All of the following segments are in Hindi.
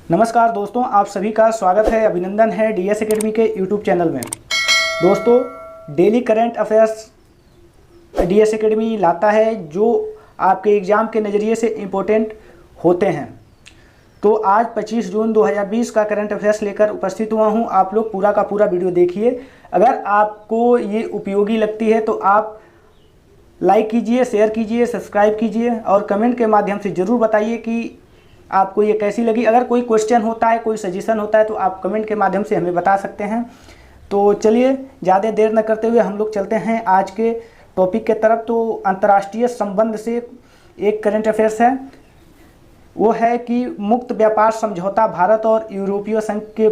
नमस्कार दोस्तों, आप सभी का स्वागत है, अभिनंदन है डीएस एकेडमी के यूट्यूब चैनल में। दोस्तों, daily current affairs DS academy लाता है जो आपके एग्ज़ाम के नज़रिए से इम्पोर्टेंट होते हैं। तो आज 25 जून 2020 का करंट अफेयर्स लेकर उपस्थित हुआ हूं। आप लोग पूरा का पूरा वीडियो देखिए। अगर आपको ये उपयोगी लगती है तो आप लाइक कीजिए, शेयर कीजिए, सब्सक्राइब कीजिए और कमेंट के माध्यम से ज़रूर बताइए कि आपको ये कैसी लगी। अगर कोई क्वेश्चन होता है, कोई सजेशन होता है तो आप कमेंट के माध्यम से हमें बता सकते हैं। तो चलिए ज़्यादा देर न करते हुए हम लोग चलते हैं आज के टॉपिक के तरफ। तो अंतर्राष्ट्रीय संबंध से एक करंट अफेयर्स है, वो है कि मुक्त व्यापार समझौता भारत और यूरोपीय संघ के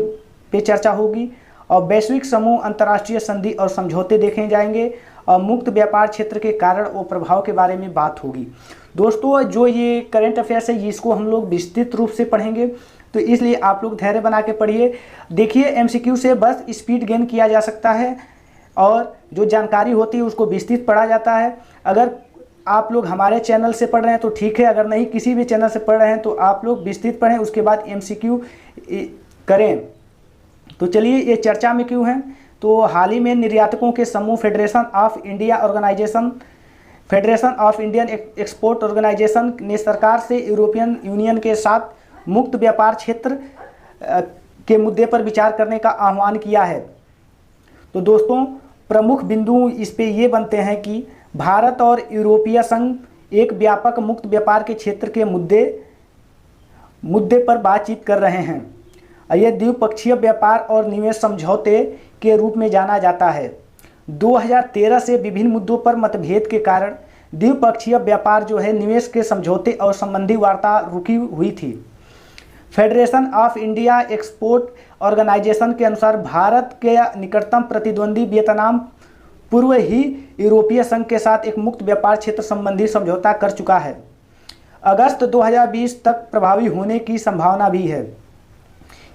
पे चर्चा होगी और वैश्विक समूह अंतर्राष्ट्रीय संधि और समझौते देखे जाएंगे और मुक्त व्यापार क्षेत्र के कारण और प्रभाव के बारे में बात होगी। दोस्तों, जो ये करंट अफेयर्स है इसको हम लोग विस्तृत रूप से पढ़ेंगे, तो इसलिए आप लोग धैर्य बना के पढ़िए। देखिए, एमसीक्यू से बस स्पीड गेन किया जा सकता है और जो जानकारी होती है उसको विस्तृत पढ़ा जाता है। अगर आप लोग हमारे चैनल से पढ़ रहे हैं तो ठीक है, अगर नहीं किसी भी चैनल से पढ़ रहे हैं तो आप लोग विस्तृत पढ़ें, उसके बाद एमसीक्यू करें। तो चलिए, ये चर्चा में क्यों है। तो हाल ही में निर्यातकों के समूह Federation of Indian Export Organisation ने सरकार से यूरोपियन यूनियन के साथ मुक्त व्यापार क्षेत्र के मुद्दे पर विचार करने का आह्वान किया है। तो दोस्तों, प्रमुख बिंदु इस पे ये बनते हैं कि भारत और यूरोपीय संघ एक व्यापक मुक्त व्यापार के क्षेत्र के मुद्दे पर बातचीत कर रहे हैं। यह द्विपक्षीय व्यापार और निवेश समझौते के रूप में जाना जाता है। 2013 से विभिन्न मुद्दों पर मतभेद के कारण द्विपक्षीय व्यापार जो है निवेश के समझौते और संबंधी वार्ता रुकी हुई थी। Federation of India Export Organisation के अनुसार भारत के निकटतम प्रतिद्वंदी वियतनाम पूर्व ही यूरोपीय संघ के साथ एक मुक्त व्यापार क्षेत्र संबंधी समझौता कर चुका है। अगस्त 2020 तक प्रभावी होने की संभावना भी है।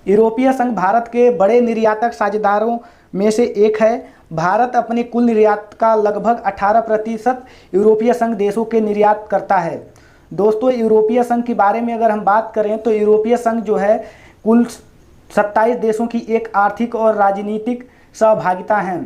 यूरोपीय संघ भारत के बड़े निर्यातक साझेदारों में से एक है। भारत अपने कुल निर्यात का लगभग 18% यूरोपीय संघ देशों के निर्यात करता है। दोस्तों, यूरोपीय संघ के बारे में अगर हम बात करें तो यूरोपीय संघ जो है कुल 27 देशों की एक आर्थिक और राजनीतिक सहभागिता है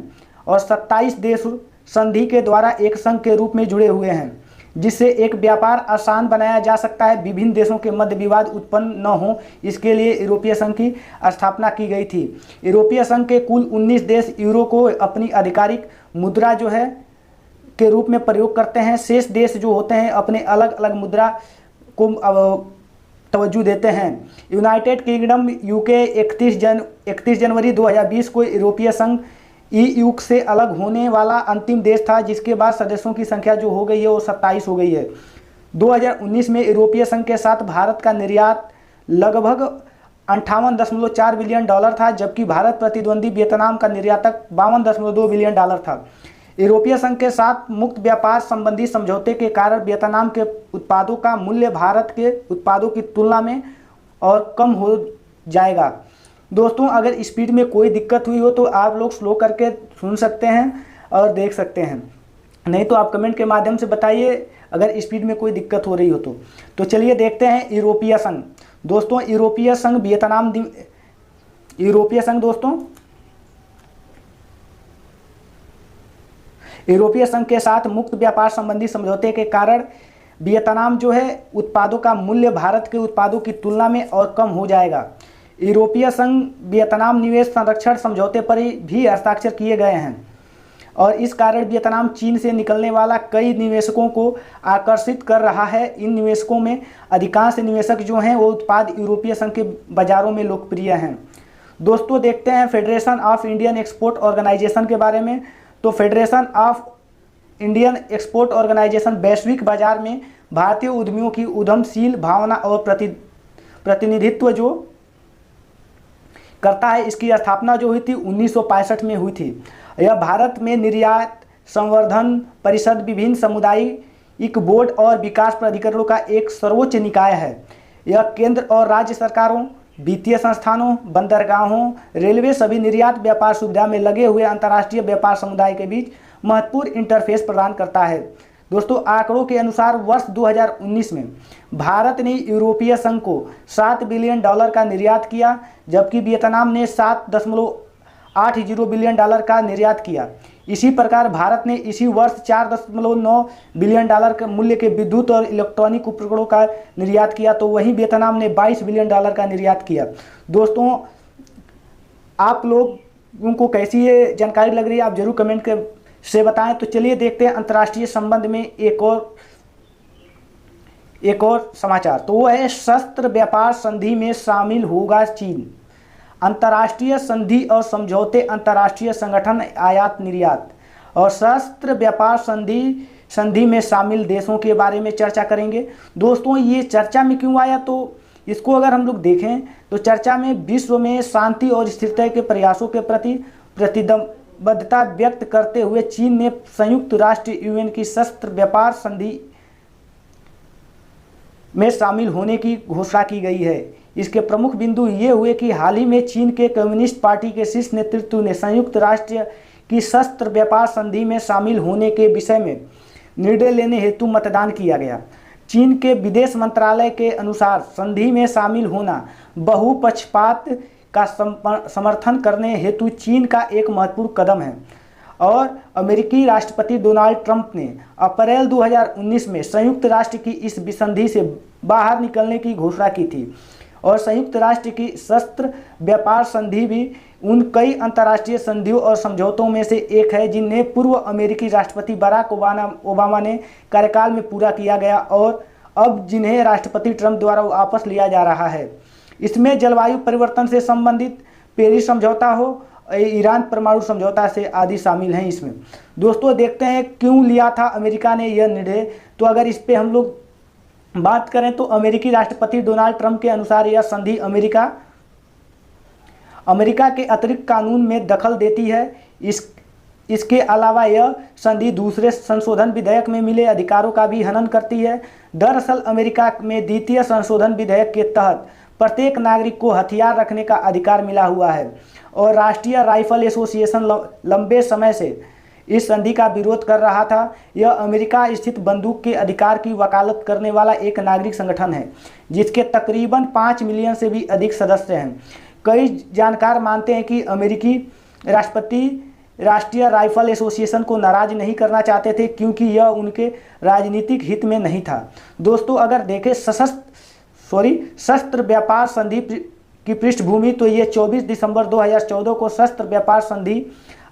और 27 देश संधि के द्वारा एक संघ के रूप में जुड़े हुए हैं, जिससे एक व्यापार आसान बनाया जा सकता है। विभिन्न देशों के मध्य विवाद उत्पन्न न हो, इसके लिए यूरोपीय संघ की स्थापना की गई थी। यूरोपीय संघ के कुल 19 देश यूरो को अपनी आधिकारिक मुद्रा जो है के रूप में प्रयोग करते हैं। शेष देश जो होते हैं अपने अलग अलग मुद्रा को तवज्जो देते हैं। यूनाइटेड किंगडम यूके 31 जनवरी 2020 को यूरोपीय संघ ईयू से अलग होने वाला अंतिम देश था, जिसके बाद सदस्यों की संख्या जो हो गई है वो 27 हो गई है। 2019 में यूरोपीय संघ के साथ भारत का निर्यात लगभग 58.4 बिलियन डॉलर था, जबकि भारत प्रतिद्वंदी वियतनाम का निर्यातक 52.2 बिलियन डॉलर था। यूरोपीय संघ के साथ मुक्त व्यापार संबंधी समझौते के कारण वियतनाम के उत्पादों का मूल्य भारत के उत्पादों की तुलना में और कम हो जाएगा। दोस्तों, अगर स्पीड में कोई दिक्कत हुई हो तो आप लोग स्लो करके सुन सकते हैं और देख सकते हैं, नहीं तो आप कमेंट के माध्यम से बताइए अगर स्पीड में कोई दिक्कत हो रही हो तो चलिए देखते हैं यूरोपीय संघ। दोस्तों, यूरोपीय संघ यूरोपीय संघ के साथ मुक्त व्यापार संबंधी समझौते के कारण वियतनाम जो है उत्पादों का मूल्य भारत के उत्पादों की तुलना में और कम हो जाएगा। यूरोपीय संघ वियतनाम निवेश संरक्षण समझौते पर भी हस्ताक्षर किए गए हैं और इस कारण वियतनाम चीन से निकलने वाला कई निवेशकों को आकर्षित कर रहा है। इन निवेशकों में अधिकांश निवेशक जो हैं वो उत्पाद यूरोपीय संघ के बाज़ारों में लोकप्रिय हैं। दोस्तों, देखते हैं Federation of Indian Export Organisation के बारे में। तो Federation of Indian Export Organisation वैश्विक बाजार में भारतीय उद्यमियों की उद्यमशील भावना और प्रतिनिधित्व जो करता है। इसकी स्थापना जो हुई थी 1965 में हुई थी। यह भारत में निर्यात संवर्धन परिषद, विभिन्न सामुदायिक बोर्ड और विकास प्राधिकरणों का एक सर्वोच्च निकाय है। यह केंद्र और राज्य सरकारों, वित्तीय संस्थानों, बंदरगाहों, रेलवे सभी निर्यात व्यापार सुविधा में लगे हुए अंतर्राष्ट्रीय व्यापार समुदाय के बीच महत्वपूर्ण इंटरफेस प्रदान करता है। दोस्तों आंकड़ों के अनुसार वर्ष 2019 में भारत ने यूरोपीय संघ को $7 बिलियन का निर्यात किया, जबकि वियतनाम ने $7.80 बिलियन का निर्यात किया। इसी प्रकार भारत ने इसी वर्ष $4.9 बिलियन के मूल्य के विद्युत और इलेक्ट्रॉनिक उपकरणों का निर्यात किया, तो वहीं वियतनाम ने $22 बिलियन का निर्यात किया। दोस्तों आप लोगों को कैसी ये जानकारी लग रही है, आप जरूर कमेंट से बताएं। तो चलिए देखते हैं अंतर्राष्ट्रीय संबंध में एक और समाचार। तो वो है शस्त्र व्यापार संधि में शामिल होगा चीन। अंतर्राष्ट्रीय संधि और समझौते अंतर्राष्ट्रीय संगठन आयात निर्यात और शस्त्र व्यापार संधि में शामिल देशों के बारे में चर्चा करेंगे। दोस्तों ये चर्चा में क्यों आया, तो इसको अगर हम लोग देखें तो चर्चा में विश्व में शांति और स्थिरता के प्रयासों के प्रति प्रतिबद्धता व्यक्त करते हुए चीन ने संयुक्त राष्ट्र यूएन की शस्त्र व्यापार संधि में शामिल होने की घोषणा की गई है। इसके प्रमुख बिंदु ये हुए कि हाल ही में चीन के कम्युनिस्ट पार्टी के शीर्ष नेतृत्व ने संयुक्त राष्ट्र की शस्त्र व्यापार संधि में शामिल होने के विषय में निर्णय लेने हेतु मतदान किया गया। चीन के विदेश मंत्रालय के अनुसार संधि में शामिल होना बहुपक्षपात का समर्थन करने हेतु चीन का एक महत्वपूर्ण कदम है और अमेरिकी राष्ट्रपति डोनाल्ड ट्रंप ने अप्रैल 2019 में संयुक्त राष्ट्र की इस संधि से बाहर निकलने की घोषणा की थी। और संयुक्त राष्ट्र की शस्त्र व्यापार संधि भी उन कई अंतर्राष्ट्रीय संधियों और समझौतों में से एक है जिन्हें पूर्व अमेरिकी राष्ट्रपति बराक ओबामा ने कार्यकाल में पूरा किया गया और अब जिन्हें राष्ट्रपति ट्रंप द्वारा वापस लिया जा रहा है। इसमें जलवायु परिवर्तन से संबंधित पेरिस समझौता हो, ईरान परमाणु समझौता से आदि शामिल हैं इसमें। दोस्तों देखते हैं क्यों लिया था अमेरिका ने यह निर्णय। तो अगर इस पे हम लोग बात करें तो अमेरिकी राष्ट्रपति डोनाल्ड ट्रंप के अनुसार यह संधि अमेरिका के अतिरिक्त कानून में दखल देती है। इसके अलावा यह संधि दूसरे संशोधन विधेयक में मिले अधिकारों का भी हनन करती है। दरअसल अमेरिका में द्वितीय संशोधन विधेयक के तहत प्रत्येक नागरिक को हथियार रखने का अधिकार मिला हुआ है और राष्ट्रीय राइफल एसोसिएशन लंबे समय से इस संधि का विरोध कर रहा था। यह अमेरिका स्थित बंदूक के अधिकार की वकालत करने वाला एक नागरिक संगठन है जिसके तकरीबन 5 मिलियन से भी अधिक सदस्य हैं। कई जानकार मानते हैं कि अमेरिकी राष्ट्रपति राष्ट्रीय राइफल एसोसिएशन को नाराज नहीं करना चाहते थे क्योंकि यह उनके राजनीतिक हित में नहीं था। दोस्तों अगर देखें शस्त्र व्यापार संधि की पृष्ठभूमि तो ये 24 दिसंबर 2014 को शस्त्र व्यापार संधि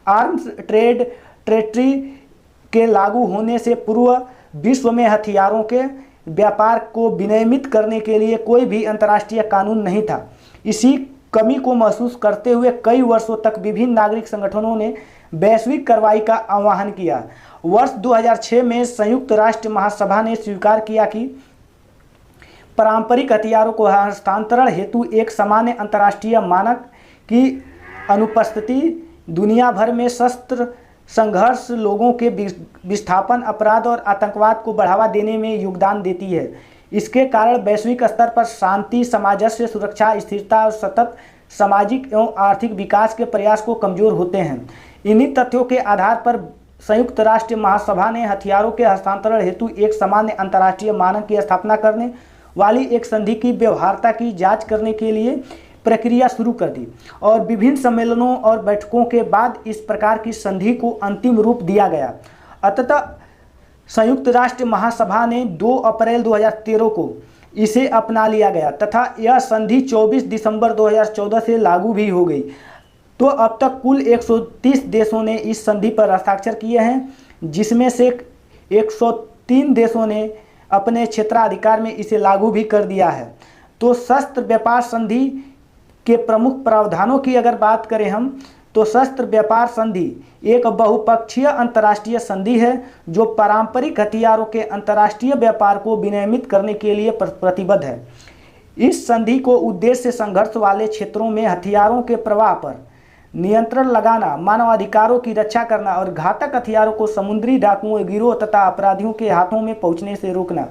आर्म्स ट्रेड ट्रेटरी के लागू होने से पूर्व विश्व में हथियारों के व्यापार को विनियमित करने के लिए कोई भी अंतर्राष्ट्रीय कानून नहीं था। इसी कमी को महसूस करते हुए कई वर्षों तक विभिन्न नागरिक संगठनों ने वैश्विक कार्रवाई का आह्वान किया। वर्ष 2006 में संयुक्त राष्ट्र महासभा ने स्वीकार किया कि पारंपरिक हथियारों को हस्तांतरण हेतु एक सामान्य अंतर्राष्ट्रीय मानक की अनुपस्थिति दुनिया भर में शस्त्र संघर्ष, लोगों के विस्थापन, अपराध और आतंकवाद को बढ़ावा देने में योगदान देती है। इसके कारण वैश्विक स्तर पर शांति, सामंजस्य, सुरक्षा, स्थिरता और सतत सामाजिक एवं आर्थिक विकास के प्रयास को कमजोर होते हैं। इन्हीं तथ्यों के आधार पर संयुक्त राष्ट्र महासभा ने हथियारों के हस्तांतरण हेतु एक सामान्य अंतर्राष्ट्रीय मानक की स्थापना करने वाली एक संधि की व्यवहार्यता की जांच करने के लिए प्रक्रिया शुरू कर दी और विभिन्न सम्मेलनों और बैठकों के बाद इस प्रकार की संधि को अंतिम रूप दिया गया। अतः संयुक्त राष्ट्र महासभा ने 2 अप्रैल 2013 को इसे अपना लिया गया तथा यह संधि 24 दिसंबर 2014 से लागू भी हो गई। तो अब तक कुल 130 देशों ने इस संधि पर हस्ताक्षर किए हैं, जिसमें से 103 देशों ने अपने क्षेत्राधिकार में इसे लागू भी कर दिया है। तो शस्त्र व्यापार संधि के प्रमुख प्रावधानों की अगर बात करें हम तो शस्त्र व्यापार संधि एक बहुपक्षीय अंतर्राष्ट्रीय संधि है जो पारंपरिक हथियारों के अंतर्राष्ट्रीय व्यापार को विनियमित करने के लिए प्रतिबद्ध है। इस संधि को उद्देश्य संघर्ष वाले क्षेत्रों में हथियारों के प्रवाह पर नियंत्रण लगाना, मानवाधिकारों की रक्षा करना और घातक हथियारों को समुद्री डाकुओं, गिरोह तथा अपराधियों के हाथों में पहुंचने से रोकना।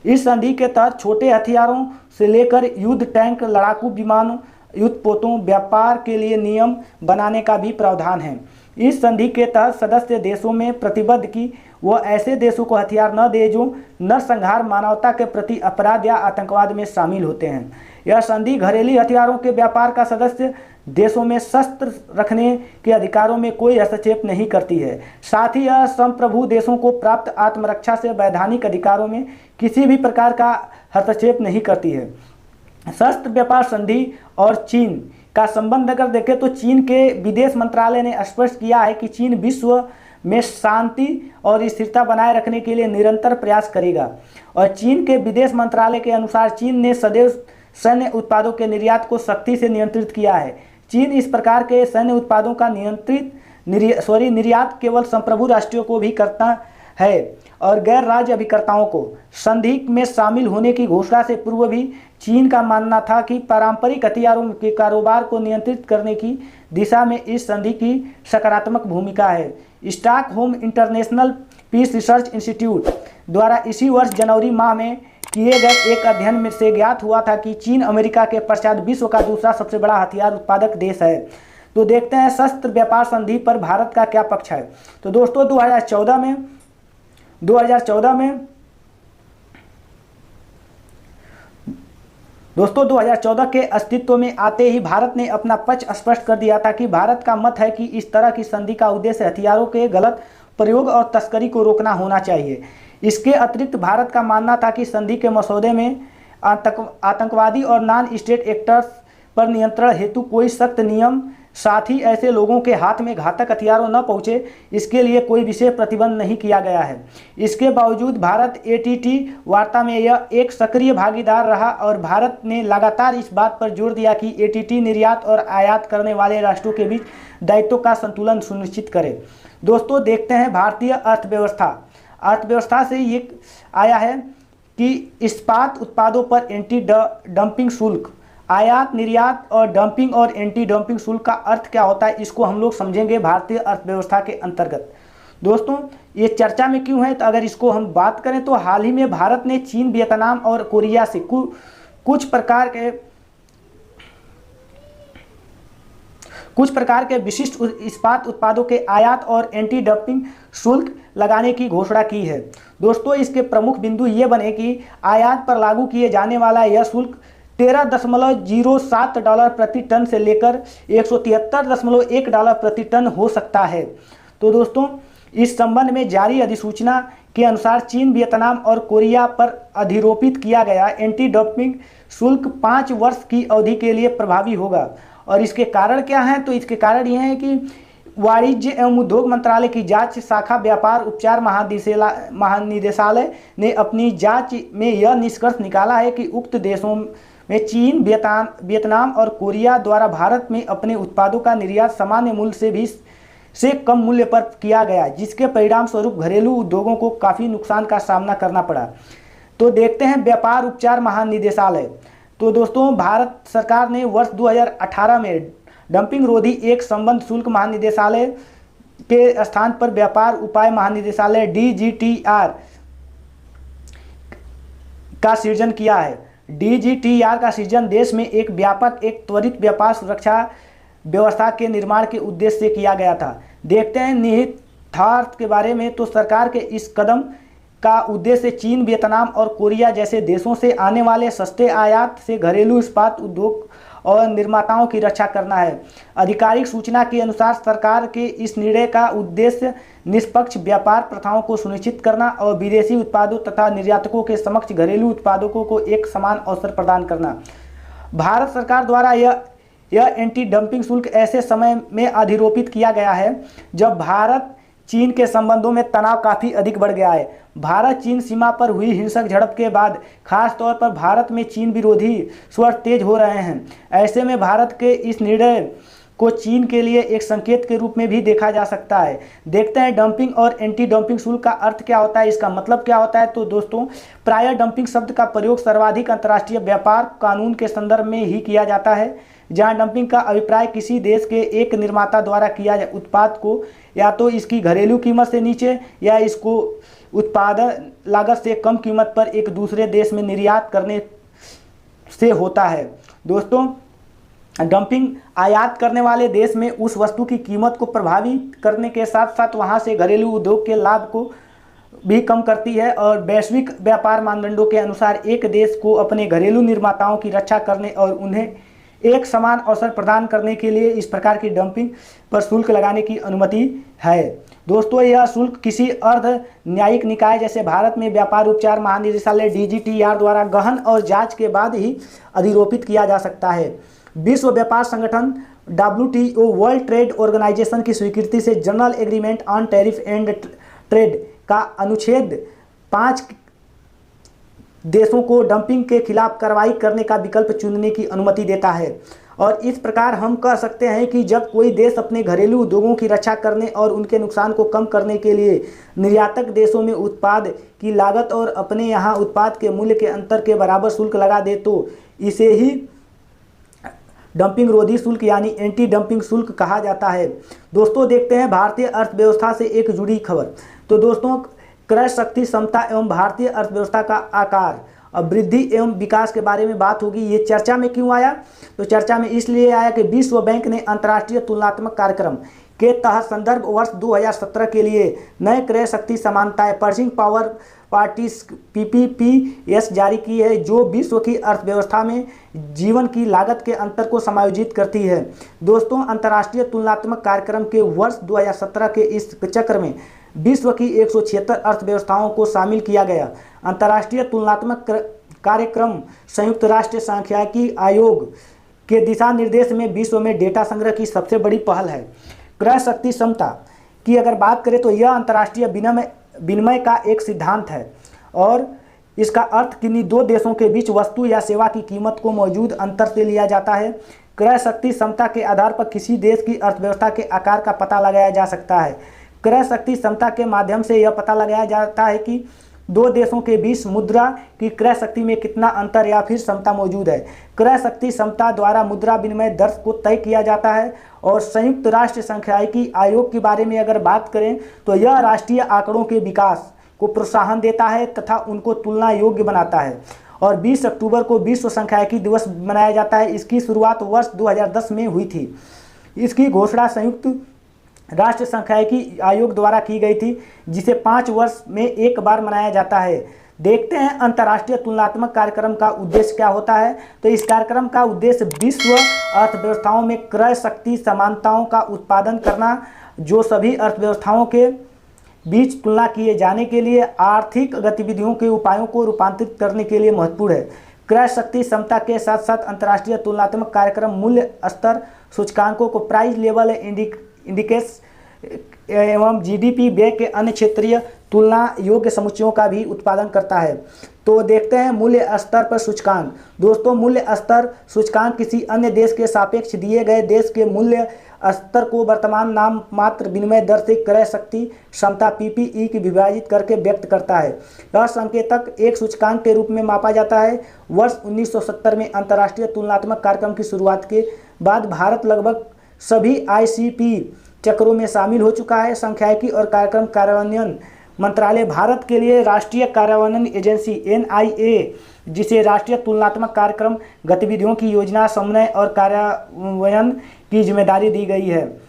इस संधि के तहत छोटे हथियारों से लेकर युद्ध टैंक, लड़ाकू विमानों, युद्धपोतों व्यापार के लिए नियम बनाने का भी प्रावधान है। इस संधि के तहत सदस्य देशों में प्रतिबद्ध कि वह ऐसे देशों को हथियार न दे जो नरसंहार, मानवता के प्रति अपराध या आतंकवाद में शामिल होते हैं। यह संधि घरेलू हथियारों के व्यापार का सदस्य देशों में शस्त्र रखने के अधिकारों में कोई हस्तक्षेप नहीं करती है। साथ ही यह संप्रभु देशों को प्राप्त आत्मरक्षा से वैधानिक अधिकारों में किसी भी प्रकार का हस्तक्षेप नहीं करती है। शस्त्र व्यापार संधि और चीन का संबंध अगर देखें तो चीन के विदेश मंत्रालय ने स्पष्ट किया है कि चीन विश्व में शांति और स्थिरता बनाए रखने के लिए निरंतर प्रयास करेगा। और चीन के विदेश मंत्रालय के अनुसार चीन ने सदैव सैन्य उत्पादों के निर्यात को सख्ती से नियंत्रित किया है। चीन इस प्रकार के सैन्य उत्पादों का निर्यात केवल संप्रभु राष्ट्रों को भी करता है और गैर राज्य अभिकर्ताओं को। संधि में शामिल होने की घोषणा से पूर्व भी चीन का मानना था कि पारंपरिक हथियारों के कारोबार को नियंत्रित करने की दिशा में इस संधि की सकारात्मक भूमिका है। Stockholm International Peace Research Institute द्वारा इसी वर्ष जनवरी माह में किए गए एक अध्ययन में से ज्ञात हुआ था कि चीन अमेरिका के पश्चात विश्व का दूसरा सबसे बड़ा हथियार उत्पादक देश है। तो देखते हैं शस्त्र व्यापार संधि पर भारत का क्या पक्ष है। तो दोस्तों 2014 के अस्तित्व में आते ही भारत ने अपना पक्ष स्पष्ट कर दिया था कि भारत का मत है कि इस तरह की संधि का उद्देश्य हथियारों के गलत प्रयोग और तस्करी को रोकना होना चाहिए। इसके अतिरिक्त भारत का मानना था कि संधि के मसौदे में आतंकवादी और नॉन स्टेट एक्टर्स पर नियंत्रण हेतु कोई सख्त नियम, साथ ही ऐसे लोगों के हाथ में घातक हथियारों न पहुंचे, इसके लिए कोई विशेष प्रतिबंध नहीं किया गया है। इसके बावजूद भारत एटीटी वार्ता में यह एक सक्रिय भागीदार रहा और भारत ने लगातार इस बात पर जोर दिया कि एटीटी निर्यात और आयात करने वाले राष्ट्रों के बीच दायित्वों का संतुलन सुनिश्चित करे। दोस्तों देखते हैं भारतीय अर्थव्यवस्था से ये आया है कि इस्पात उत्पादों पर एंटी डंपिंग शुल्क, आयात निर्यात और डंपिंग और एंटी डंपिंग शुल्क का अर्थ क्या होता है, इसको हम लोग समझेंगे भारतीय अर्थव्यवस्था के अंतर्गत। दोस्तों ये चर्चा में क्यों है, तो अगर इसको हम बात करें तो हाल ही में भारत ने चीन, वियतनाम और कोरिया से कुछ प्रकार के विशिष्ट इस्पात उत्पादों के आयात और एंटी डंपिंग शुल्क लगाने की घोषणा की है। दोस्तों इसके प्रमुख बिंदु ये बने कि आयात पर लागू किए जाने वाला यह शुल्क $13.07 प्रति टन से लेकर $173.1 प्रति टन हो सकता है। तो दोस्तों इस संबंध में जारी अधिसूचना के अनुसार चीन, वियतनाम और कोरिया पर अधिरोपित किया गया एंटी डंपिंग शुल्क 5 वर्ष की अवधि के लिए प्रभावी होगा। और इसके कारण क्या हैं, तो इसके कारण यह है कि वाणिज्य एवं उद्योग मंत्रालय की जांच शाखा व्यापार उपचार महानिदेशालय ने अपनी जांच में यह निष्कर्ष निकाला है कि उक्त देशों में चीन, वियतनाम और कोरिया द्वारा भारत में अपने उत्पादों का निर्यात सामान्य मूल्य से कम मूल्य पर किया गया, जिसके परिणाम स्वरूप घरेलू उद्योगों को काफ़ी नुकसान का सामना करना पड़ा। तो देखते हैं व्यापार उपचार महानिदेशालय। तो दोस्तों भारत सरकार ने वर्ष 2018 में डंपिंग रोधी एक संबंध शुल्क महानिदेशालय के स्थान पर व्यापार उपाय महानिदेशालय DGTR का सृजन किया है। DGTR का सृजन देश में एक त्वरित व्यापार सुरक्षा व्यवस्था के निर्माण के उद्देश्य से किया गया था। देखते हैं निहितार्थ के बारे में। तो सरकार के इस कदम का उद्देश्य चीन, वियतनाम और कोरिया जैसे देशों से आने वाले सस्ते आयात से घरेलू इस्पात उद्योग और निर्माताओं की रक्षा करना है। आधिकारिक सूचना के अनुसार सरकार के इस निर्णय का उद्देश्य निष्पक्ष व्यापार प्रथाओं को सुनिश्चित करना और विदेशी उत्पादों तथा निर्यातकों के समक्ष घरेलू उत्पादकों को एक समान अवसर प्रदान करना। भारत सरकार द्वारा यह एंटी डंपिंग शुल्क ऐसे समय में अधिरोपित किया गया है जब भारत चीन के संबंधों में तनाव काफ़ी अधिक बढ़ गया है। भारत चीन सीमा पर हुई हिंसक झड़प के बाद खास तौर पर भारत में चीन विरोधी स्वर तेज हो रहे हैं। ऐसे में भारत के इस निर्णय को चीन के लिए एक संकेत के रूप में भी देखा जा सकता है। देखते हैं डंपिंग और एंटी डंपिंग शुल्क का अर्थ क्या होता है, इसका मतलब क्या होता है। तो दोस्तों प्रायः डंपिंग शब्द का प्रयोग सर्वाधिक अंतर्राष्ट्रीय व्यापार कानून के संदर्भ में ही किया जाता है, जहां डंपिंग का अभिप्राय किसी देश के एक निर्माता द्वारा किया जाए उत्पाद को या तो इसकी घरेलू कीमत से नीचे या इसको उत्पादन लागत से कम कीमत पर एक दूसरे देश में निर्यात करने से होता है। दोस्तों डंपिंग आयात करने वाले देश में उस वस्तु की कीमत को प्रभावित करने के साथ साथ वहां से घरेलू उद्योग के लाभ को भी कम करती है और वैश्विक व्यापार मानदंडों के अनुसार एक देश को अपने घरेलू निर्माताओं की रक्षा करने और उन्हें एक समान अवसर प्रदान करने के लिए इस प्रकार की डंपिंग पर शुल्क लगाने की अनुमति है। दोस्तों, यह शुल्क किसी अर्ध न्यायिक निकाय जैसे भारत में व्यापार उपचार महानिदेशालय DGTR द्वारा गहन और जांच के बाद ही अधिरोपित किया जा सकता है। विश्व व्यापार संगठन WTO वर्ल्ड ट्रेड ऑर्गेनाइजेशन की स्वीकृति से general agreement on tariff and trade का अनुच्छेद 5 देशों को डंपिंग के खिलाफ कार्रवाई करने का विकल्प चुनने की अनुमति देता है। और इस प्रकार हम कह सकते हैं कि जब कोई देश अपने घरेलू उद्योगों की रक्षा करने और उनके नुकसान को कम करने के लिए निर्यातक देशों में उत्पाद की लागत और अपने यहाँ उत्पाद के मूल्य के अंतर के बराबर शुल्क लगा दे तो इसे ही डंपिंग रोधी शुल्क यानी एंटी डंपिंग शुल्क कहा जाता है। दोस्तों, देखते हैं भारतीय अर्थव्यवस्था से एक जुड़ी खबर। तो दोस्तों, क्रय शक्ति क्षमता एवं भारतीय अर्थव्यवस्था का आकार और वृद्धि एवं विकास के बारे में बात होगी। ये चर्चा में क्यों आया? तो चर्चा में इसलिए आया कि विश्व बैंक ने अंतर्राष्ट्रीय तुलनात्मक कार्यक्रम के तहत संदर्भ वर्ष 2017 के लिए नए क्रय शक्ति समानताएं पर्चिंग पावर पार्टीज PPPS जारी की है, जो विश्व की अर्थव्यवस्था में जीवन की लागत के अंतर को समायोजित करती है। दोस्तों, अंतर्राष्ट्रीय तुलनात्मक कार्यक्रम के वर्ष 2017 के इस चक्र में विश्व की 176 अर्थव्यवस्थाओं को शामिल किया गया। अंतर्राष्ट्रीय तुलनात्मक कार्यक्रम संयुक्त राष्ट्र सांख्यिकी आयोग के दिशा निर्देश में विश्व में डेटा संग्रह की सबसे बड़ी पहल है। क्रय शक्ति क्षमता की अगर बात करें तो यह अंतर्राष्ट्रीय विनिमय का एक सिद्धांत है और इसका अर्थ किन्हीं दो देशों के बीच वस्तु या सेवा की कीमत को मौजूद अंतर से लिया जाता है। क्रय शक्ति क्षमता के आधार पर किसी देश की अर्थव्यवस्था के आकार का पता लगाया जा सकता है। क्रय शक्ति क्षमता के माध्यम से यह पता लगाया जाता है कि दो देशों के बीच मुद्रा की क्रय शक्ति में कितना अंतर या फिर क्षमता मौजूद है। क्रय शक्ति क्षमता द्वारा मुद्रा विनिमय दर को तय किया जाता है और संयुक्त राष्ट्र सांख्यिकी आयोग के बारे में अगर बात करें तो यह राष्ट्रीय आंकड़ों के विकास को प्रोत्साहन देता है तथा उनको तुलना योग्य बनाता है। और 20 अक्टूबर को विश्व सांख्यिकी दिवस मनाया जाता है। इसकी शुरुआत वर्ष 2010 में हुई थी। इसकी घोषणा संयुक्त राष्ट्र सांख्यिकी आयोग द्वारा की गई थी, जिसे 5 वर्ष में एक बार मनाया जाता है। देखते हैं अंतर्राष्ट्रीय तुलनात्मक कार्यक्रम का उद्देश्य क्या होता है। तो इस कार्यक्रम का उद्देश्य विश्व अर्थव्यवस्थाओं में क्रय शक्ति समानताओं का उत्पादन करना, जो सभी अर्थव्यवस्थाओं के बीच तुलना किए जाने के लिए आर्थिक गतिविधियों के उपायों को रूपांतरित करने के लिए महत्वपूर्ण है। क्रय शक्ति क्षमता के साथ साथ अंतर्राष्ट्रीय तुलनात्मक कार्यक्रम मूल्य स्तर सूचकांकों को प्राइस लेवल इंडिकेस एवं GDP व्यय के अन्य क्षेत्रीय तुलना योग्य समुच्चयों का भी उत्पादन करता है। तो देखते हैं मूल्य स्तर पर सूचकांक। दोस्तों, मूल्य स्तर सूचकांक किसी अन्य देश के सापेक्ष दिए गए देश के मूल्य स्तर को वर्तमान नाम मात्र विनिमय दर से क्रय शक्ति क्षमता PPE की विभाजित करके व्यक्त करता है। यह संकेतक एक सूचकांक के रूप में मापा जाता है। वर्ष 1970 में अंतर्राष्ट्रीय तुलनात्मक कार्यक्रम की शुरुआत के बाद भारत लगभग सभी ICP चक्रों में शामिल हो चुका है। सांख्यिकी और कार्यक्रम कार्यान्वयन मंत्रालय भारत के लिए राष्ट्रीय कार्यान्वयन एजेंसी NIA, जिसे राष्ट्रीय तुलनात्मक कार्यक्रम गतिविधियों की योजना समन्वय और कार्यान्वयन की जिम्मेदारी दी गई है।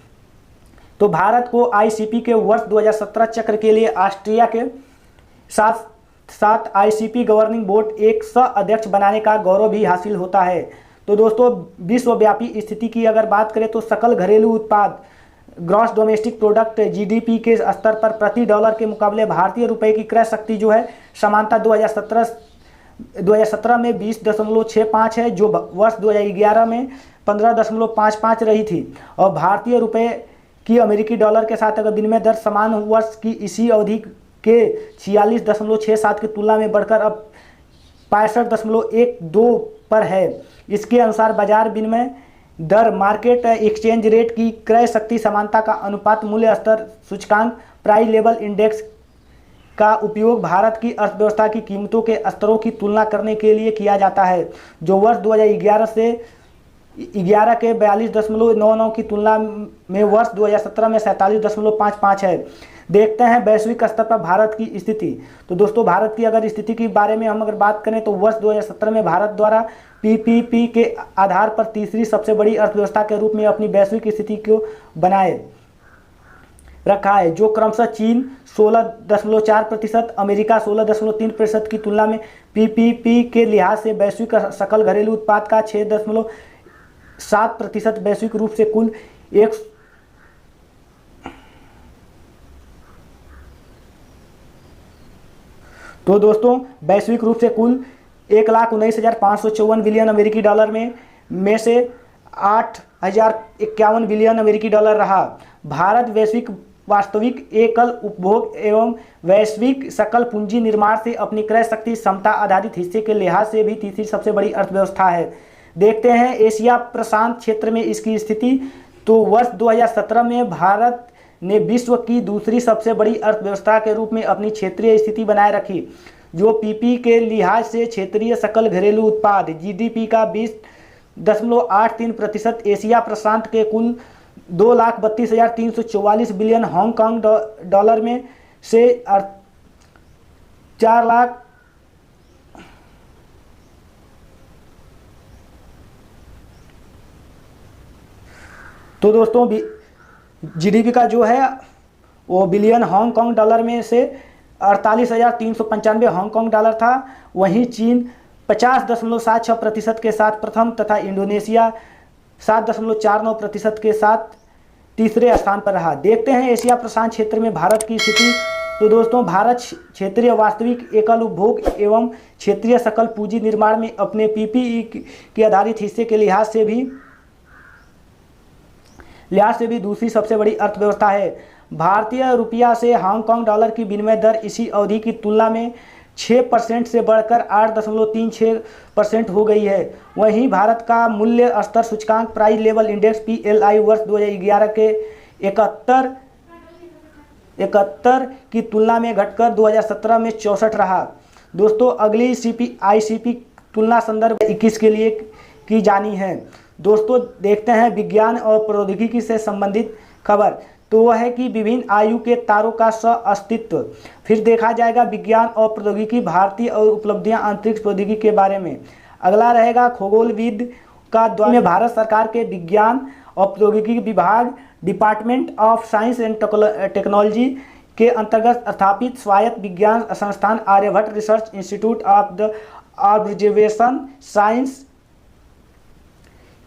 तो भारत को ICP के वर्ष 2017 चक्र के लिए ऑस्ट्रिया के साथ ICP गवर्निंग बोर्ड एक सह अध्यक्ष बनाने का गौरव भी हासिल होता है। तो दोस्तों, विश्वव्यापी स्थिति की अगर बात करें तो सकल घरेलू उत्पाद ग्रॉस डोमेस्टिक प्रोडक्ट GDP के स्तर पर प्रति डॉलर के मुकाबले भारतीय रुपए की क्रय शक्ति जो है समानता 2017 में 20.65 है, जो वर्ष 2011 में 15.55 रही थी। और भारतीय रुपए की अमेरिकी डॉलर के साथ अगर विनिमय दर समान वर्ष की इसी अवधि के 46.67 की तुलना में बढ़कर अब 65.12 पर है। इसके अनुसार बाजार विनिमय दर मार्केट एक्सचेंज रेट की क्रय शक्ति समानता का अनुपात मूल्य स्तर सूचकांक प्राइस लेवल इंडेक्स का उपयोग भारत की अर्थव्यवस्था की कीमतों के स्तरों की तुलना करने के लिए किया जाता है, जो वर्ष 2011 से 11 के 42.99 की तुलना में वर्ष 2017 में 47.55 है। देखते हैं वैश्विक स्तर पर भारत की स्थिति। तो दोस्तों, भारत की अगर स्थिति के बारे में हम अगर बात करें तो वर्ष 2017 में भारत द्वारा PPP के आधार पर तीसरी सबसे बड़ी अर्थव्यवस्था के रूप में अपनी वैश्विक स्थिति को बनाए। रखा है, जो क्रमशः चीन 16.4%, अमेरिका 16.3% की तुलना में पीपीपी के लिहाज से वैश्विक सकल घरेलू उत्पाद का 6.7% वैश्विक रूप से कुल एक तो दोस्तों वैश्विक रूप से कुल 1,19,554 बिलियन अमेरिकी डॉलर में से 8,051 बिलियन अमेरिकी डॉलर रहा। भारत वैश्विक वास्तविक एकल उपभोग एवं वैश्विक सकल पूंजी निर्माण से अपनी क्रय शक्ति क्षमता आधारित हिस्से के लिहाज से भी तीसरी सबसे बड़ी अर्थव्यवस्था है। देखते हैं एशिया प्रशांत क्षेत्र में इसकी स्थिति। तो वर्ष 2017 में भारत ने विश्व की दूसरी सबसे बड़ी अर्थव्यवस्था के रूप में अपनी क्षेत्रीय स्थिति बनाए रखी, जो पीपी के लिहाज से क्षेत्रीय सकल घरेलू उत्पाद जीडीपी का 20.83%, एशिया प्रशांत के कुल 2,32,344 बिलियन हांगकांग डॉलर में से 4 लाख तो दोस्तों जीडीपी का जो है वो बिलियन हांगकांग डॉलर में से 48,395 हांगकांग डॉलर था। वहीं चीन 50.76% के साथ प्रथम तथा इंडोनेशिया 7.49% के साथ तीसरे स्थान पर रहा। देखते हैं एशिया प्रशांत क्षेत्र में भारत की स्थिति। तो दोस्तों भारत क्षेत्रीय वास्तविक एकल उपभोग एवं क्षेत्रीय सकल पूंजी निर्माण में अपने पीपीई के आधारित हिस्से के लिहाज से भी दूसरी सबसे बड़ी अर्थव्यवस्था है। भारतीय रुपया से हांगकांग डॉलर की विनिमय दर इसी अवधि की तुलना में 6% से बढ़कर 8.36% हो गई है। वहीं भारत का मूल्य स्तर सूचकांक प्राइस लेवल इंडेक्स PLI वर्ष 2011 के 71 की तुलना में घटकर 2017 में 64 रहा। दोस्तों अगली ICP तुलना संदर्भ 21 के लिए की जानी है। दोस्तों देखते हैं विज्ञान और प्रौद्योगिकी से संबंधित खबर। तो वह है कि विभिन्न आयु के तारों का सह-अस्तित्व। फिर देखा जाएगा विज्ञान और प्रौद्योगिकी, भारतीय और उपलब्धियां अंतरिक्ष प्रौद्योगिकी के बारे में। अगला रहेगा खगोलविद का द्वारा में भारत सरकार के विज्ञान और प्रौद्योगिकी विभाग Department of Science and Technology के अंतर्गत स्थापित स्वायत्त विज्ञान संस्थान Aryabhatta Research Institute of the Observation Science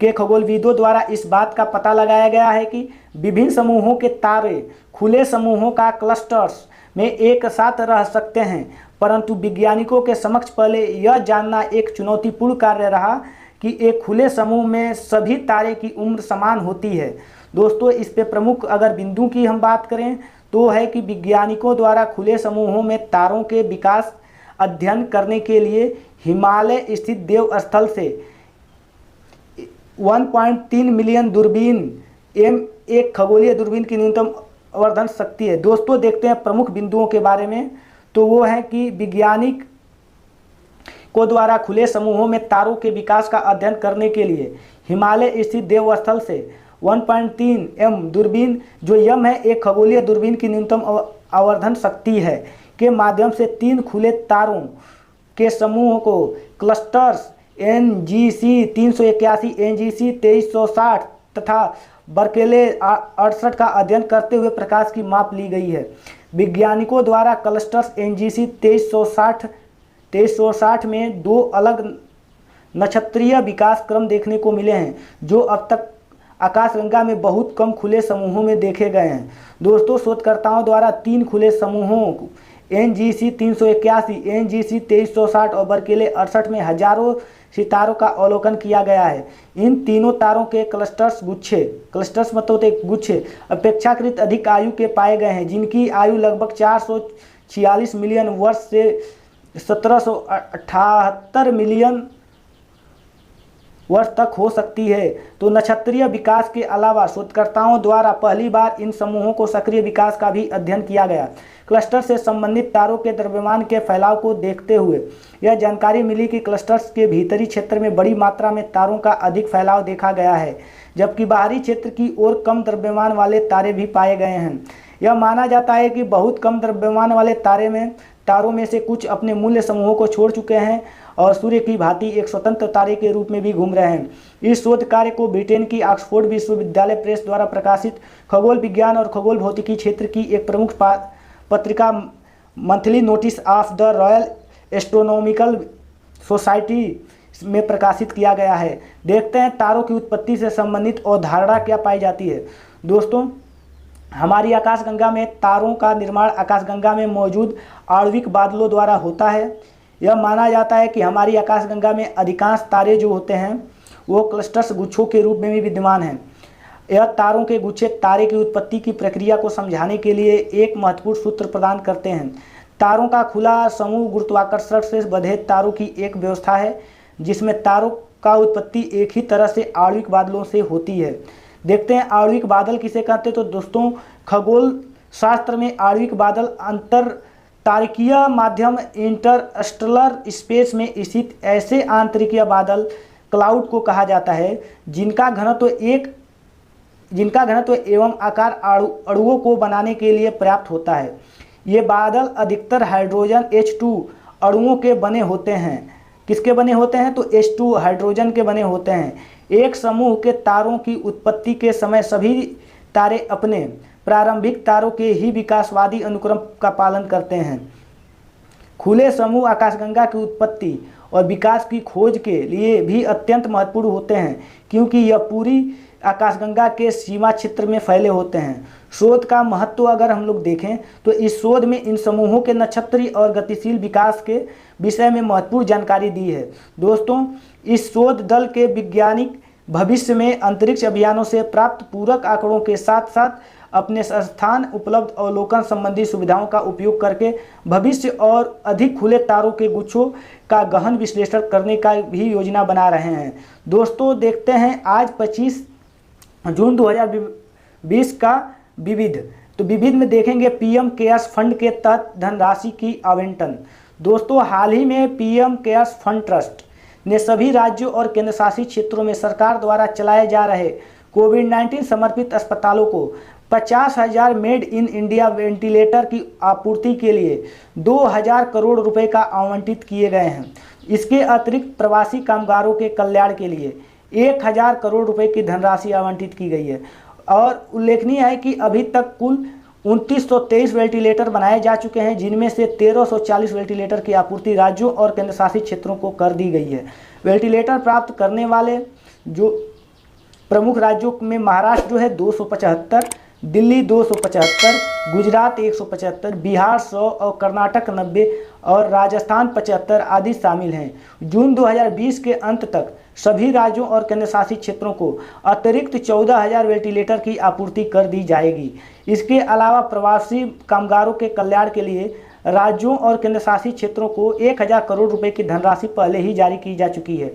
के खगोलविदों द्वारा इस बात का पता लगाया गया है कि विभिन्न समूहों के तारे खुले समूहों का क्लस्टर्स में एक साथ रह सकते हैं, परंतु वैज्ञानिकों के समक्ष पहले यह जानना एक चुनौतीपूर्ण कार्य रहा कि एक खुले समूह में सभी तारे की उम्र समान होती है। दोस्तों इस पे प्रमुख अगर बिंदु की हम बात करें तो है कि वैज्ञानिकों द्वारा खुले समूहों में तारों के विकास अध्ययन करने के लिए हिमालय स्थित देव स्थल से 1.3 मिलियन दूरबीन एक खगोलीय दूरबीन की न्यूनतम आवर्धन शक्ति है। दोस्तों देखते हैं प्रमुख बिंदुओं के बारे में। तो वो है कि वैज्ञानिक को द्वारा खुले समूहों में तारों के विकास का अध्ययन करने के लिए हिमालय स्थित देवस्थल से 1.3 M दूरबीन, जो यम है एक खगोलीय दूरबीन की न्यूनतम आवर्धन शक्ति है, के माध्यम से 3 खुले तारों के समूह को क्लस्टर्स NGC 381, NGC 2360 तथा बर्केले 68 का अध्ययन करते हुए प्रकाश की माप ली गई है। वैज्ञानिकों द्वारा क्लस्टर्स NGC 2360 में 2 अलग नक्षत्रीय विकास क्रम देखने को मिले हैं, जो अब तक आकाशगंगा में बहुत कम खुले समूहों में देखे गए हैं। दोस्तों शोधकर्ताओं द्वारा 3 खुले समूहों NGC 381, NGC 2360 और बर्केले 68 में हजारों सितारों का अवलोकन किया गया है। इन तीनों तारों के क्लस्टर्स मतलब एक गुच्छे अपेक्षाकृत अधिक आयु के पाए गए हैं, जिनकी आयु लगभग 446 मिलियन वर्ष से 1778 मिलियन वर्ष तक हो सकती है। तो नक्षत्रीय विकास के अलावा शोधकर्ताओं द्वारा पहली बार इन समूहों को सक्रिय विकास का भी अध्ययन किया गया। क्लस्टर से संबंधित तारों के द्रव्यमान के फैलाव को देखते हुए यह जानकारी मिली कि क्लस्टर्स के भीतरी क्षेत्र में बड़ी मात्रा में तारों का अधिक फैलाव देखा गया है, जबकि बाहरी क्षेत्र की ओर कम द्रव्यमान वाले तारे भी पाए गए हैं। यह माना जाता है कि बहुत कम द्रव्यमान वाले तारे में तारों में से कुछ अपने मूल्य समूहों को छोड़ चुके हैं और सूर्य की भांति एक स्वतंत्र तारे के रूप में भी घूम रहे हैं। इस शोध कार्य को ब्रिटेन की ऑक्सफोर्ड विश्वविद्यालय प्रेस द्वारा प्रकाशित खगोल विज्ञान और खगोल भौतिकी क्षेत्र की एक प्रमुख पत्रिका monthly notice of the royal astronomical society में प्रकाशित किया गया है। देखते हैं तारों की उत्पत्ति से संबंधित अवधारणा क्या पाई जाती है। दोस्तों, हमारी आकाशगंगा में तारों का निर्माण आकाशगंगा में मौजूद आणविक बादलों द्वारा होता है। यह माना जाता है कि हमारी आकाशगंगा में अधिकांश तारे जो होते हैं वो क्लस्टर्स गुच्छों के रूप में भी विद्यमान हैं। यह तारों के गुच्छे तारे की उत्पत्ति की प्रक्रिया को समझाने के लिए एक महत्वपूर्ण सूत्र प्रदान करते हैं। तारों का खुला समूह गुरुत्वाकर्षण से बंधे तारों की एक व्यवस्था है जिसमें तारों का उत्पत्ति एक ही तरह से आणविक बादलों से होती है। देखते हैं आणविक बादल किसे कहते हैं। तो दोस्तों, खगोल शास्त्र में आणविक बादल अंतर तारकीय माध्यम इंटरस्टेलर स्पेस में स्थित ऐसे आंतरिकीय बादल क्लाउड को कहा जाता है जिनका घनत्व एवं आकार अणुओं को बनाने के लिए पर्याप्त होता है। ये बादल अधिकतर हाइड्रोजन H2 अणुओं के बने होते हैं। किसके बने होते हैं? तो H2 हाइड्रोजन के बने होते हैं। एक समूह के तारों की उत्पत्ति के समय सभी तारे अपने प्रारंभिक तारों के ही विकासवादी अनुक्रम का पालन करते हैं। खुले समूह आकाशगंगा की उत्पत्ति और विकास की खोज के लिए भी अत्यंत महत्वपूर्ण होते हैं क्योंकि यह पूरी आकाशगंगा के सीमा क्षेत्र में फैले होते हैं। शोध का महत्व अगर हम लोग देखें तो इस शोध में इन समूहों के नक्षत्रीय और गतिशील विकास के विषय में महत्वपूर्ण जानकारी दी है। दोस्तों, इस शोध दल के वैज्ञानिक भविष्य में अंतरिक्ष अभियानों से प्राप्त पूरक आंकड़ों के साथ साथ अपने स्थान उपलब्ध अवलोकन संबंधी सुविधाओं का उपयोग करके भविष्य और अधिक खुले तारों के गुच्छों का गहन विश्लेषण करने का भी योजना बना रहे हैं। दोस्तों, देखते हैं आज 25 जून 2020 का विविध। तो विविध में देखेंगे पीएम केयर्स फंड के तहत धनराशि की आवंटन। दोस्तों, हाल ही में पीएम केयर्स फंड ट्रस्ट ने सभी राज्यों और केंद्र शासित क्षेत्रों में सरकार द्वारा चलाए जा रहे कोविड-19 समर्पित अस्पतालों को 50,000 मेड इन इंडिया वेंटिलेटर की आपूर्ति के लिए 2,000 करोड़ रुपए का आवंटित किए गए हैं। इसके अतिरिक्त प्रवासी कामगारों के कल्याण के लिए 1,000 करोड़ रुपए की धनराशि आवंटित की गई है। और उल्लेखनीय है कि अभी तक कुल 2923 वेंटिलेटर बनाए जा चुके हैं जिनमें से 1340 वेंटिलेटर की आपूर्ति राज्यों और केंद्र शासित क्षेत्रों को कर दी गई है। वेंटिलेटर प्राप्त करने वाले जो प्रमुख राज्यों में महाराष्ट्र जो है 275, दिल्ली 275, गुजरात 175, बिहार 100 और कर्नाटक 90 और राजस्थान 75 आदि शामिल हैं। जून 2020 के अंत तक सभी राज्यों और केंद्र शासित क्षेत्रों को अतिरिक्त 14,000 वेंटिलेटर की आपूर्ति कर दी जाएगी। इसके अलावा प्रवासी कामगारों के कल्याण के लिए राज्यों और केंद्र शासित क्षेत्रों को 1,000 करोड़ रुपए की धनराशि पहले ही जारी की जा चुकी है।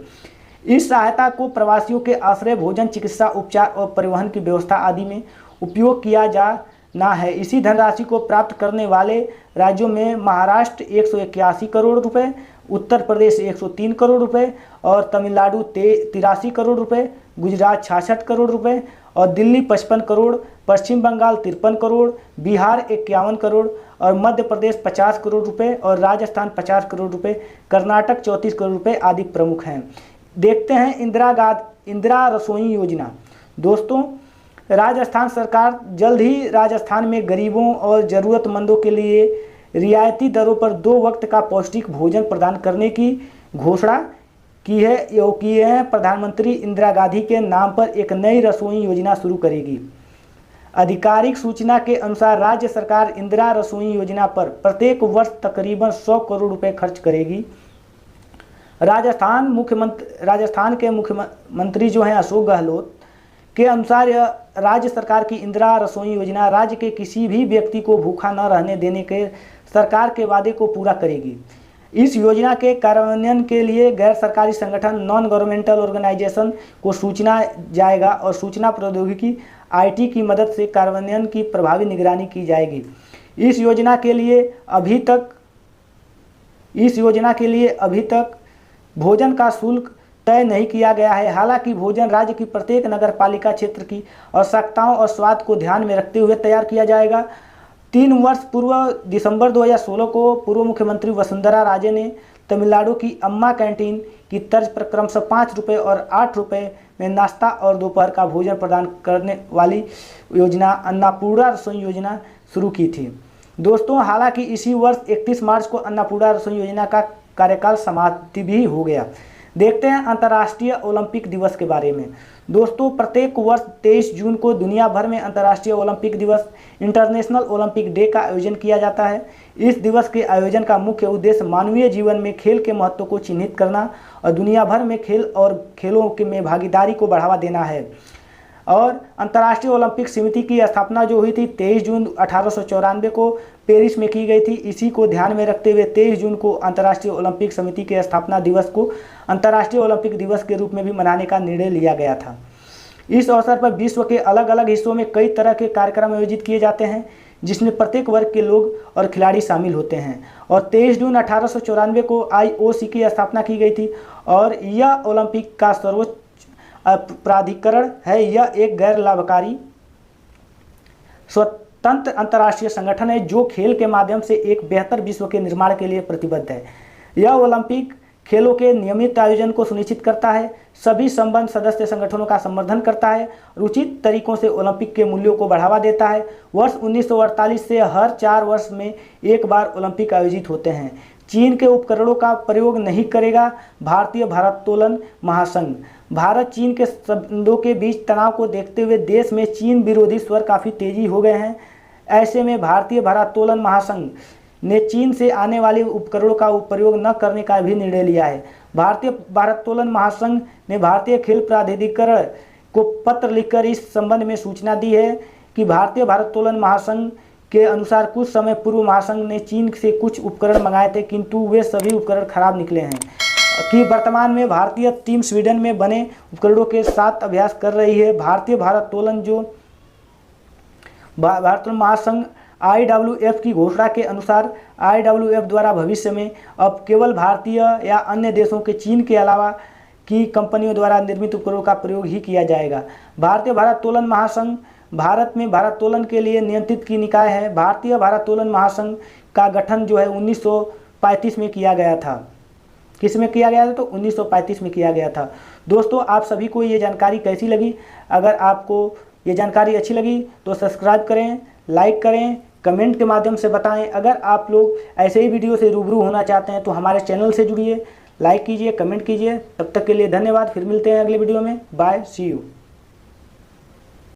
इस सहायता को प्रवासियों के आश्रय, भोजन, चिकित्सा, उपचार और परिवहन की व्यवस्था आदि में उपयोग किया जाना है। इसी धनराशि को प्राप्त करने वाले राज्यों में महाराष्ट्र 181 करोड़ रुपए, उत्तर प्रदेश 103 करोड़ रुपए और तमिलनाडु 83 करोड़ रुपए, गुजरात 66 करोड़ रुपए और दिल्ली 55 करोड़, पश्चिम बंगाल 53 करोड़, बिहार 51 करोड़ और मध्य प्रदेश 50 करोड़ रुपए और राजस्थान 50 करोड़ रुपए, कर्नाटक 34 करोड़ रुपए आदि प्रमुख हैं। देखते हैं इंदिरा रसोई योजना। दोस्तों, राजस्थान सरकार जल्द ही राजस्थान में गरीबों और ज़रूरतमंदों के लिए रियायती दरों पर 2 वक्त का पौष्टिक भोजन प्रदान करने की घोषणा की है। प्रधानमंत्री इंदिरा गांधी के नाम पर एक नई रसोई योजना शुरू करेगी। आधिकारिक सूचना के अनुसार राज्य सरकार इंदिरा रसोई योजना पर प्रत्येक वर्ष तकरीबन 100 करोड़ रुपए खर्च करेगी। राजस्थान के मुख्यमंत्री जो हैं अशोक गहलोत के अनुसार यह राज्य सरकार की इंदिरा रसोई योजना राज्य के किसी भी व्यक्ति को भूखा न रहने देने के सरकार के वादे को पूरा करेगी। इस योजना के कार्यान्वयन के लिए गैर सरकारी संगठन नॉन गवर्नमेंटल ऑर्गेनाइजेशन को सूचना जाएगा और सूचना प्रौद्योगिकी IT की मदद से कार्यान्वयन की प्रभावी निगरानी की जाएगी। इस योजना के लिए अभी तक भोजन का शुल्क तय नहीं किया गया है। हालांकि भोजन राज्य की प्रत्येक नगर पालिका क्षेत्र की आवश्यकताओं और स्वाद को ध्यान में रखते हुए तैयार किया जाएगा। 3 वर्ष पूर्व दिसंबर 2016 को पूर्व मुख्यमंत्री वसुंधरा राजे ने तमिलनाडु की अम्मा कैंटीन की तर्ज पर क्रमशः 5 रुपये और 8 रुपये में नाश्ता और दोपहर का भोजन प्रदान करने वाली योजना अन्नपूर्णा रसोई योजना शुरू की थी। दोस्तों, हालांकि इसी वर्ष 31 मार्च को अन्नपूर्णा रसोई योजना का कार्यकाल समाप्ति भी हो गया। देखते हैं अंतर्राष्ट्रीय ओलंपिक दिवस के बारे में। दोस्तों, प्रत्येक वर्ष 23 जून को दुनिया भर में अंतर्राष्ट्रीय ओलंपिक दिवस इंटरनेशनल ओलंपिक डे का आयोजन किया जाता है। इस दिवस के आयोजन का मुख्य उद्देश्य मानवीय जीवन में खेल के महत्व को चिन्हित करना और दुनिया भर में खेल और खेलों में भागीदारी को बढ़ावा देना है। और अंतर्राष्ट्रीय ओलंपिक समिति की स्थापना जो हुई थी 23 जून 1894 को पेरिस में की गई थी। इसी को ध्यान में रखते हुए 23 जून को अंतर्राष्ट्रीय ओलंपिक समिति के स्थापना दिवस को अंतर्राष्ट्रीय ओलंपिक दिवस के रूप में भी मनाने का निर्णय लिया गया था। इस अवसर पर विश्व के अलग अलग हिस्सों में कई तरह के कार्यक्रम आयोजित किए जाते हैं, जिसमें प्रत्येक वर्ग के लोग और खिलाड़ी शामिल होते हैं। और 23 जून 1894 को IOC की स्थापना की गई थी और यह ओलंपिक का सर्वोच्च प्राधिकरण है। यह एक गैर लाभकारी स्वतंत्र अंतर्राष्ट्रीय संगठन है जो खेल के माध्यम से एक बेहतर विश्व के निर्माण के लिए प्रतिबद्ध है। यह ओलंपिक खेलों के नियमित आयोजन को सुनिश्चित करता है, सभी संबद्ध सदस्य संगठनों का समर्थन करता है, उचित तरीकों से ओलंपिक के मूल्यों को बढ़ावा देता है। वर्ष 1948 से हर 4 वर्ष में एक बार ओलंपिक आयोजित होते हैं। चीन के उपकरणों का प्रयोग नहीं करेगा भारतीय भारोत्तोलन महासंघ। भारत चीन के संबंधों के बीच तनाव को देखते हुए देश में चीन विरोधी स्वर काफ़ी तेजी हो गए हैं। ऐसे में भारतीय भारोत्तोलन महासंघ ने चीन से आने वाले उपकरणों का प्रयोग न करने का भी निर्णय लिया है। भारतीय भारोत्तोलन महासंघ ने भारतीय खेल प्राधिकरण को पत्र लिखकर इस संबंध में सूचना दी है कि भारतीय भारोत्तोलन महासंघ के अनुसार कुछ समय पूर्व महासंघ ने चीन से कुछ उपकरण मंगाए थे, किंतु वे सभी उपकरण खराब निकले हैं। कि वर्तमान में भारतीय टीम स्वीडन में बने उपकरणों के साथ अभ्यास कर रही है। भारतीय भारोत्तोलन महासंघ IWF की घोषणा के अनुसार IWF द्वारा भविष्य में अब केवल भारतीय या अन्य देशों के चीन के अलावा की कंपनियों द्वारा निर्मित उपकरणों का प्रयोग ही किया जाएगा। भारतीय भारोत्तोलन महासंघ भारत में भारोत्तोलन के लिए नियंत्रित की निकाय है। भारतीय भारोत्तोलन महासंघ का गठन जो है 1935 में किया गया था। किस में किया गया था? तो 1935 में किया गया था। दोस्तों, आप सभी को ये जानकारी कैसी लगी? अगर आपको ये जानकारी अच्छी लगी तो सब्सक्राइब करें, लाइक करें, कमेंट के माध्यम से बताएं। अगर आप लोग ऐसे ही वीडियो से रूबरू होना चाहते हैं तो हमारे चैनल से जुड़िए, लाइक कीजिए, कमेंट कीजिए। तब तक के लिए धन्यवाद। फिर मिलते हैं अगले वीडियो में। Bye, see you.